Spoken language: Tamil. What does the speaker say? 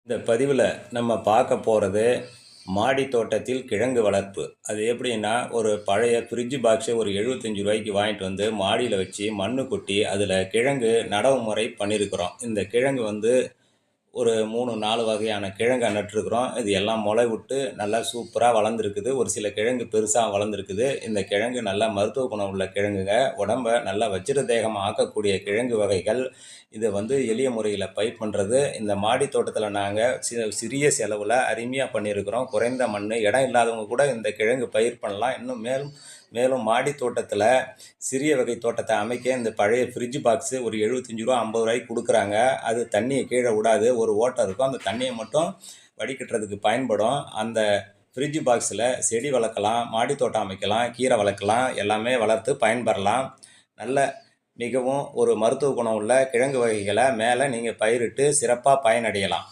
இந்த பதிவில் நம்ம பார்க்க போகிறது மாடி தோட்டத்தில் கிழங்கு வளர்ப்பு. அது எப்படின்னா, ஒரு பழைய ஃப்ரிட்ஜ் பாக்ஸை ஒரு ரூ. 75க்கு வாங்கிட்டு வந்து மாடியில் வச்சு மண் கொட்டி அதில் கிழங்கு நடவு முறை பண்ணியிருக்கிறோம். இந்த கிழங்கு வந்து ஒரு 3, 4 வகையான கிழங்க நட்டுருக்குறோம். இது எல்லாம் முளை விட்டு நல்லா சூப்பராக வளர்ந்துருக்குது. ஒரு சில கிழங்கு பெருசாக வளர்ந்துருக்குது. இந்த கிழங்கு நல்லா மருத்துவ குணம் உள்ள கிழங்குங்க. உடம்பை நல்லா வஜ்ர தேகம் ஆக்கக்கூடிய கிழங்கு வகைகள். இதை வந்து எளிய முறையில் பயிர் பண்ணுறது. இந்த மாடி தோட்டத்தில் நாங்கள் சிறிய செலவில் அருமையாக பண்ணியிருக்கிறோம். குறைந்த மண், இடம் இல்லாதவங்க கூட இந்த கிழங்கு பயிர் பண்ணலாம். இன்னும் மேலும் மேலும் மாடி தோட்டத்தில் சிறிய வகை தோட்டத்தை அமைக்க இந்த பழைய ஃப்ரிட்ஜ் பாக்ஸு ஒரு ரூ. 75 ரூ. 50 கொடுக்குறாங்க. அது தண்ணியை கீழே விடாது, ஒரு ஓட்டை இருக்கும். அந்த தண்ணியை மட்டும் வடிகட்டுறதுக்கு பயன்படும். அந்த ஃப்ரிட்ஜ் பாக்ஸில் செடி வளர்க்கலாம், மாடி தோட்டம் அமைக்கலாம், கீரை வளர்க்கலாம், எல்லாமே வளர்த்து பயன்பெறலாம். நல்ல மிகவும் ஒரு மருத்துவ குணம் உள்ள கிழங்கு வகைகளை மேலே நீங்கள் பயிரிட்டு சிறப்பாக பயனடையலாம்.